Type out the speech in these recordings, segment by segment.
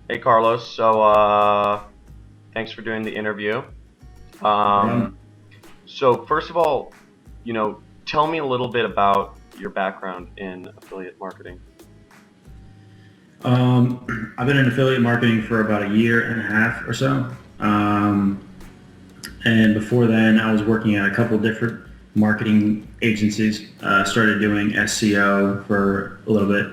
Hey Carlos, thanks for doing the interview. Um, Um, so first of all, tell me a little bit about your background in affiliate marketing. I've been in affiliate marketing for about a year and a half or so. And before then, I was working at a couple different marketing agencies. Started doing SEO for a little bit,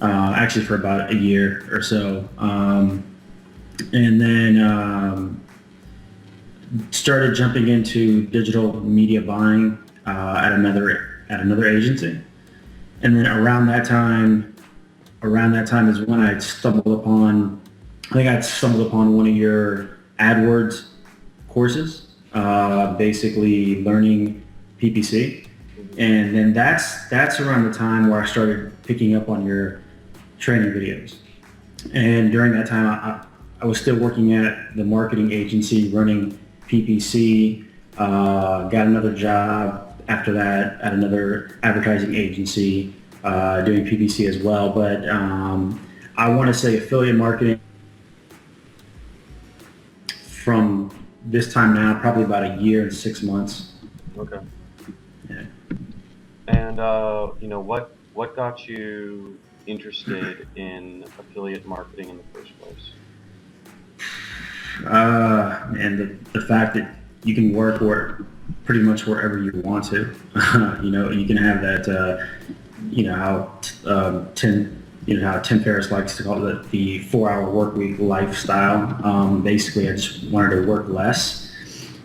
actually for about a year or so. And then started jumping into digital media buying at another agency. And then around that time is when I think I stumbled upon one of your AdWords courses, basically learning PPC. Mhm. And then that's around the time where I started picking up on your training videos. And during that time, I was still working at the marketing agency running PPC. Got another job after that at another advertising agency doing PPC as well. But I want to say affiliate marketing from this time now, probably about a year and 6 months. Okay. Yeah. And what got you interested in affiliate marketing in the first place? And the fact that you can work pretty much wherever you want to. You can have that. How Tim Ferriss likes to call it the 4-hour work week lifestyle. Basically, I just wanted to work less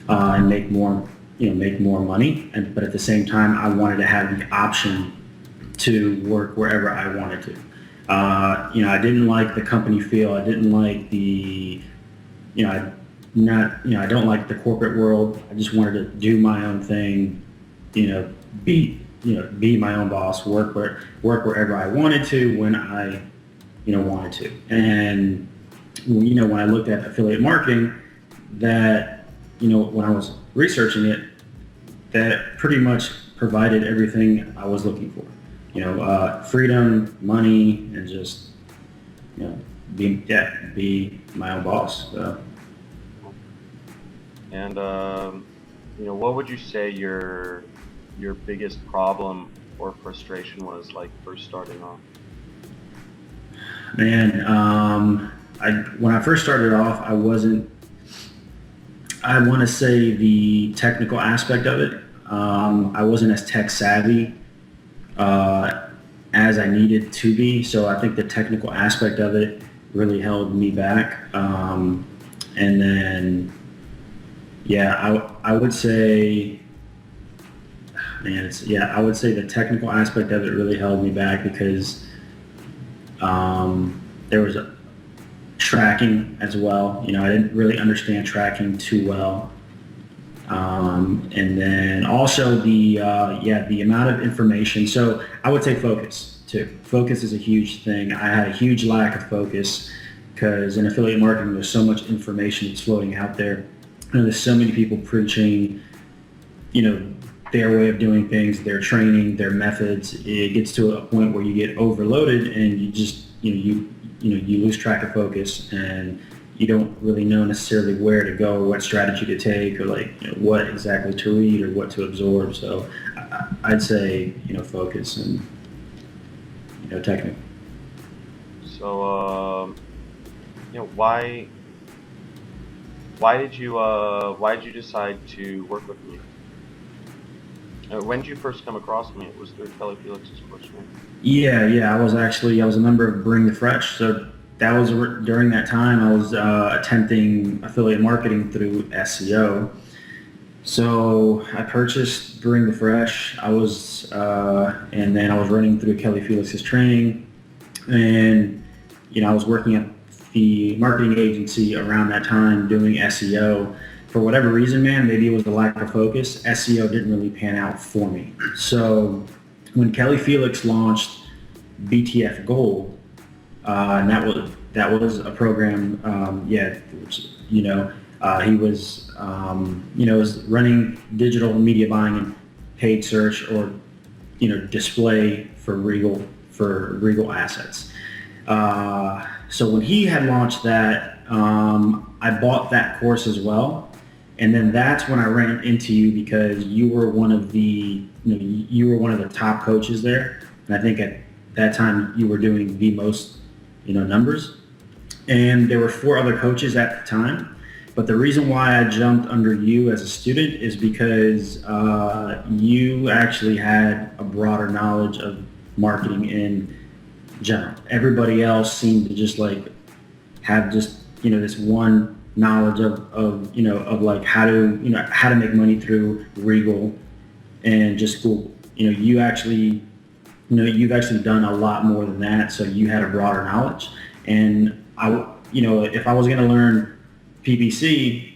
and make more money, but at the same time, I wanted to have the option to work wherever I wanted to. I didn't like the company feel. I didn't like the I not I don't like the corporate world. I just wanted to do my own thing, you know, be my own boss, work wherever I wanted to when I wanted to. And when I looked at affiliate marketing, that when I was researching it, that pretty much provided everything I was looking for. Freedom, money, and just you know be my own boss. So. And what would you say your biggest problem or frustration was like first starting off? Man, when I first started off, I wasn't. I want to say the technical aspect of it. I wasn't as tech savvy as I needed to be, so I think the technical aspect of it really held me back. And then, yeah, I would say, man, I would say the technical aspect of it really held me back because there was a tracking as well. I didn't really understand tracking too well. And then also the amount of information. So I would say focus too. Focus is a huge thing. I had a huge lack of focus because in affiliate marketing, there's so much information that's floating out there. There's so many people preaching, you know, their way of doing things, their training, their methods. It gets to a point where you get overloaded and you just, you lose track of focus and you don't really know necessarily where to go, what strategy to take, or what exactly to read or what to absorb. So I'd say focus and technique. So why did you decide to work with me? When did you first come across me? It was through Kelly Felix's course, right? Yeah. I was a member of Bring the Fresh. So that was during that time I was attempting affiliate marketing through SEO. So I purchased Bring the Fresh. And then I was running through Kelly Felix's training, and I was working at the marketing agency around that time doing SEO. For whatever reason, man, maybe it was the lack of focus. SEO didn't really pan out for me. So when Kelly Felix launched BTF Gold, and that was a program. Which, he was running digital media buying and paid search or display for Regal assets. So when he had launched that, I bought that course as well. And then that's when I ran into you because you were one of the, you were one of the top coaches there. And I think at that time you were doing the most, numbers. And there were 4 other coaches at the time. But the reason why I jumped under you as a student is because you actually had a broader knowledge of marketing in general. Everybody else seemed to just like have just, this one knowledge of like how to make money through Regal and just Google. You've actually done a lot more than that. So you had a broader knowledge. And if I was going to learn PPC,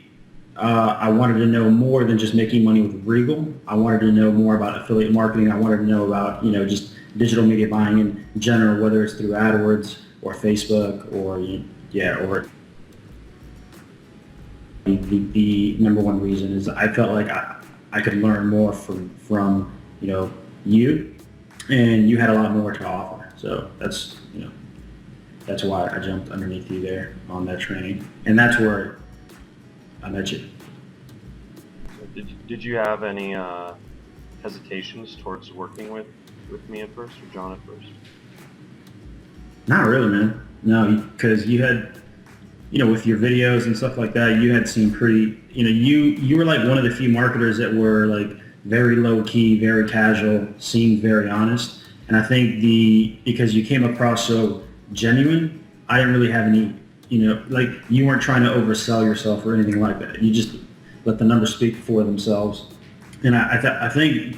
I wanted to know more than just making money with Regal. I wanted to know more about affiliate marketing. I wanted to know about, just digital media buying in general, whether it's through AdWords or Facebook or the number one reason is I felt like I could learn more from you, and you had a lot more to offer. So that's why I jumped underneath you there on that training, and that's where I met you. So did you have any hesitations towards working with me at first, or John at first? Not really, man. No, because you had, with your videos and stuff like that, you had seemed pretty, you were like one of the few marketers that were like very low key, very casual, seemed very honest. And I think because you came across so genuine, I didn't really have any, like you weren't trying to oversell yourself or anything like that. You just let the numbers speak for themselves. And I think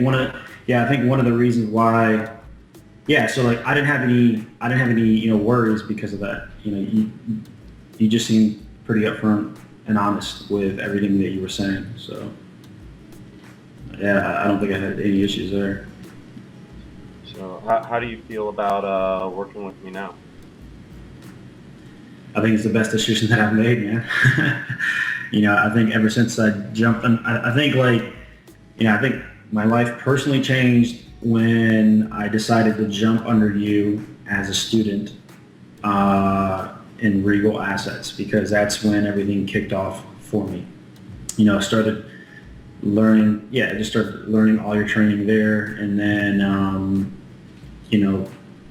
one of the reasons why, so like I didn't have any worries because of that. You just seemed pretty upfront and honest with everything that you were saying. So I don't think I had any issues there. So how do you feel about working with me now? I think it's the best decision that I've made, man. I think ever since I jumped on, I think my life personally changed when I decided to jump under you as a student in Regal Assets, because that's when everything kicked off for me. I started learning, just started learning all your training there, and then,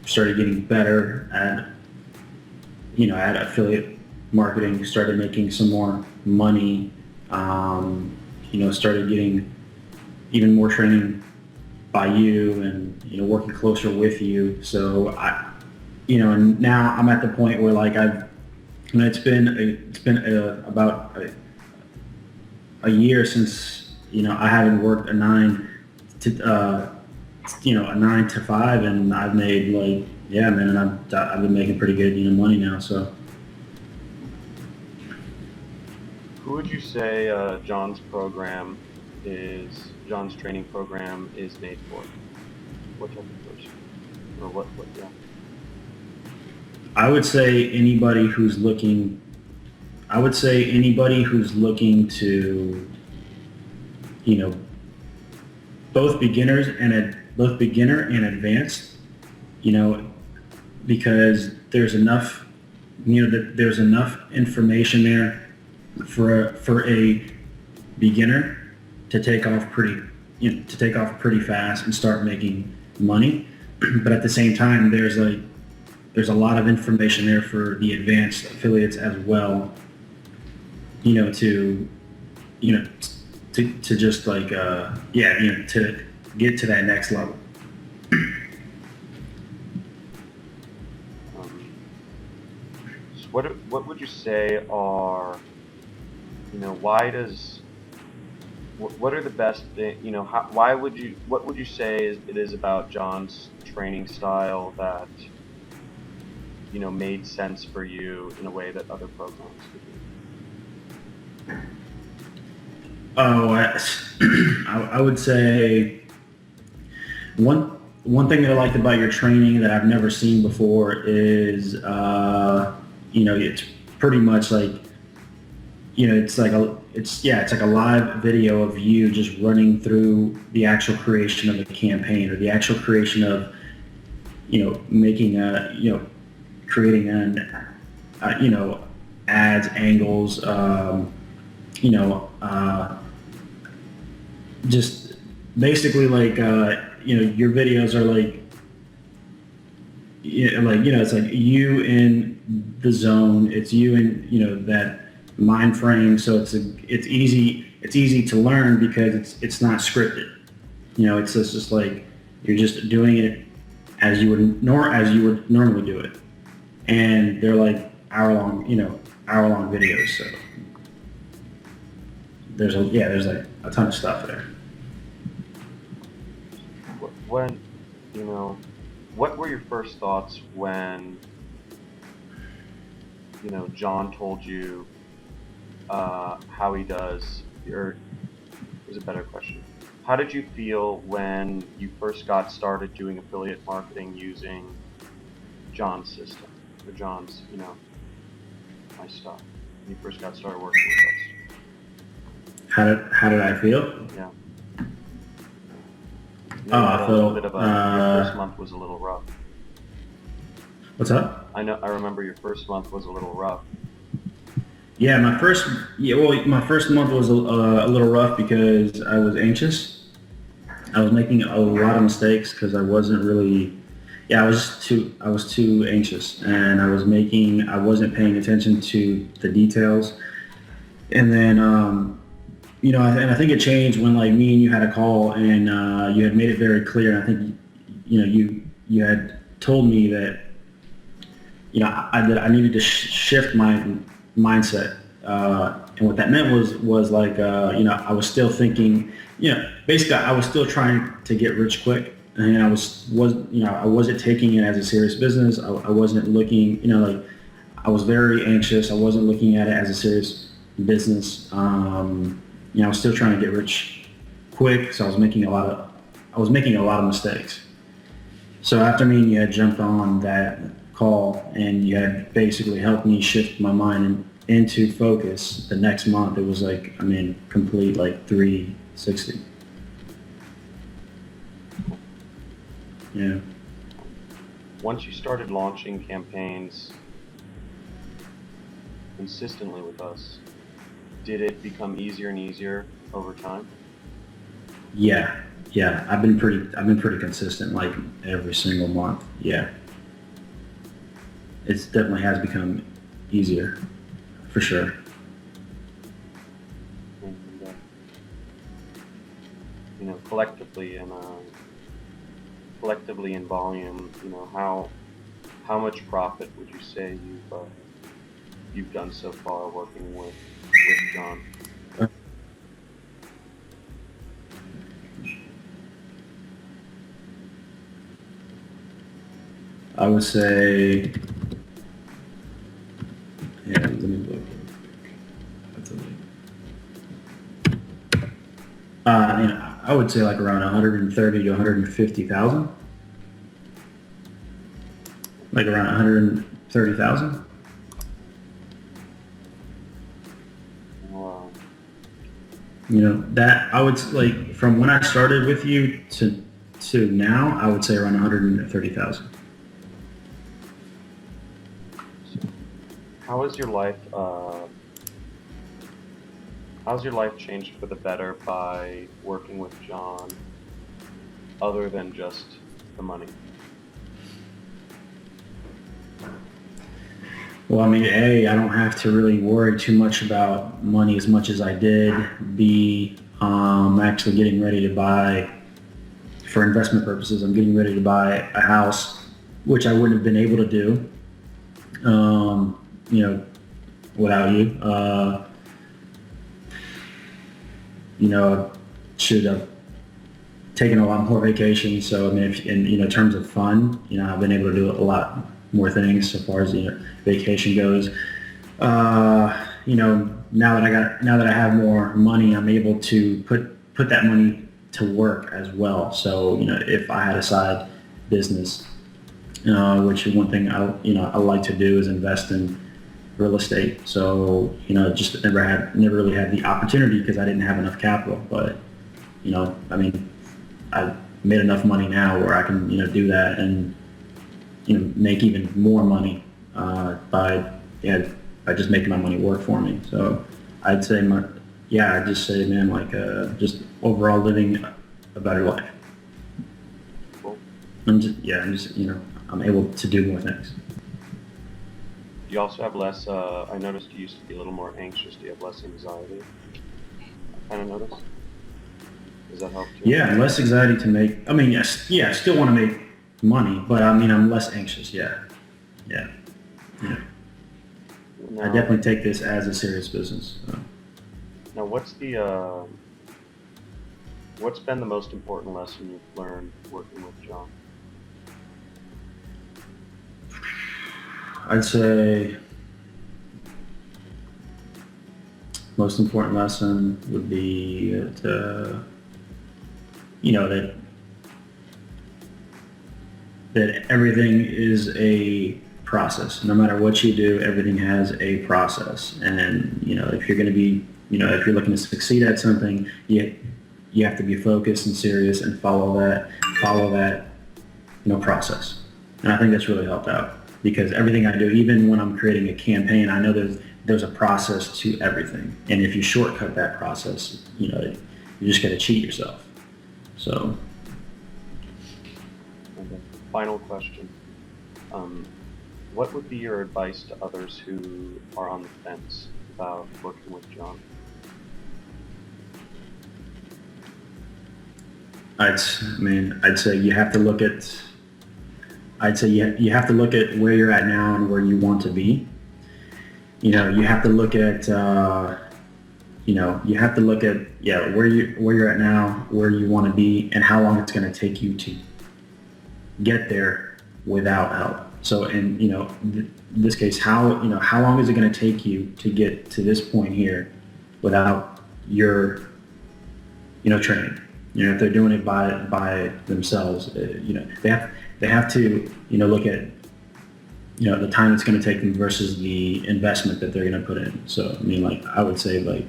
started getting better at affiliate marketing, started making some more money, started getting even more training by you and, working closer with you. So and now I'm at the point where like it's been about a year since, I haven't worked a 9 to 5, and I've made like, I've been making pretty good, money now. So who would you say John's training program is made for? What type of person? Or what yeah. I would say anybody who's looking to, both beginner and advanced, because there's enough, there's enough information there for a beginner to take off pretty fast and start making money. But at the same time, there's a lot of information there for the advanced affiliates as well, to just like, to get to that next level. So what would you say are, what are the best things, what would you say it is about John's training style that, made sense for you in a way that other programs could do? I would say one thing that I liked about your training that I've never seen before is, it's pretty much like, it's like a live video of you just running through the actual creation of a campaign, or the actual creation of, making creating ads, angles, just basically like, your videos are like, it's like you in the zone. It's you in, that mind frame. So it's easy to learn because it's not scripted. It's just like you're just doing it as you would normally do it, and they're like hour long videos. So there's like a ton of stuff there. When, what were your first thoughts when, John told you how he does, or here's a better question. How did you feel when you first got started doing affiliate marketing using John's system, or John's, my stuff, when you first got started working with us? How did I feel? Yeah. I feel, your first month was a little rough. What's up? I remember your first month was a little rough. Yeah, my first month was a little rough because I was anxious. I was making a lot of mistakes because I wasn't really, I was too anxious, and I wasn't paying attention to the details. And then, and I think it changed when like me and you had a call, and you had made it very clear. And I think, you had told me that, I needed to shift my mindset, and what that meant was like, I was still thinking, basically I was still trying to get rich quick, and I wasn't taking it as a serious business. I wasn't looking, I was very anxious. I wasn't looking at it as a serious business. I was still trying to get rich quick, so I was making a lot of mistakes. So after me and you had jumped on that call, and you had basically helped me shift my mind into focus, the next month it was like, complete like 360. Yeah. Once you started launching campaigns consistently with us, did it become easier and easier over time? Yeah. I've been pretty consistent, like every single month. Yeah. It definitely has become easier, for sure. And, collectively in volume, how much profit would you say you've done so far working with John? I would say, let me look. I would say like around 130 to 150,000. Like around 130,000. Wow. That I would like from when I started with you to now, I would say around 130,000. How's your life changed for the better by working with John, other than just the money? Well, A, I don't have to really worry too much about money as much as I did. B, I'm actually getting ready to buy, for investment purposes, I'm getting ready to buy a house, which I wouldn't have been able to do, without you. Should have taken a lot more vacations. So, in terms of fun, I've been able to do a lot more things so far as, vacation goes. Now that I have more money, I'm able to put that money to work as well. So, if I had a side business, which is one thing I like to do is invest in real estate. So, just never really had the opportunity because I didn't have enough capital. But, I've made enough money now where I can, do that and, make even more money by just making my money work for me. So I'd say I'd just say, man, like just overall living a better life. Cool. I'm just I'm able to do more things. You also have less, I noticed you used to be a little more anxious. Do you have less anxiety? I kind of noticed. Does that help too? Yeah, less anxiety to make. I mean, yes, I still want to make money, but I mean, I'm less anxious. Yeah. I Now, definitely take this as a serious business. So. now what's been the most important lesson you've learned working with John? I'd say most important lesson would be that everything is a process. No matter what you do, everything has a process. And if you're going to be, if you're looking to succeed at something, you have to be focused and serious and follow that process. And I think that's really helped out because everything I do, even when I'm creating a campaign, I know there's a process to everything. And if you shortcut that process, you just got to cheat yourself. So. Okay. Final question. What would be your advice to others who are on the fence about working with John? I'd say you have to look at. I'd say you have to look at where you're at now and where you want to be. You have to look at. You have to look at where you're at now, where you want to be, and how long it's going to take you to get there without help. So in this case, how long is it going to take you to get to this point here without your training? If they're doing it by themselves, they have to look at the time it's going to take them versus the investment that they're going to put in. So I would say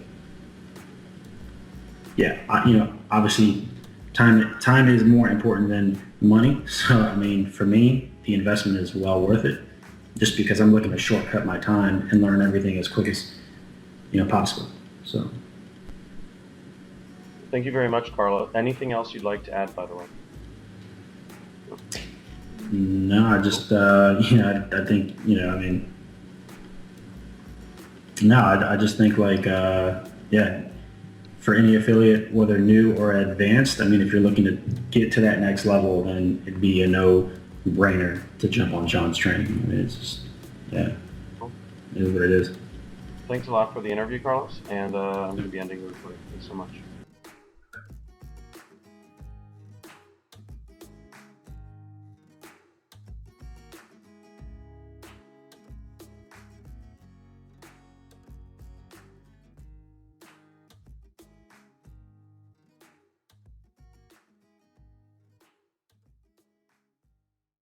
obviously time is more important than money. So for me, the investment is well worth it, just because I'm looking to shortcut my time and learn everything as quick as possible. So. Thank you very much, Carlo. Anything else you'd like to add, by the way? No, I just, I think, I just think for any affiliate, whether new or advanced, if you're looking to get to that next level, then it'd be a no-brainer to jump on John's training. It's just, Cool. It is what it is. Thanks a lot for the interview, Carlos, and I'm going to be ending the recording. Thanks so much.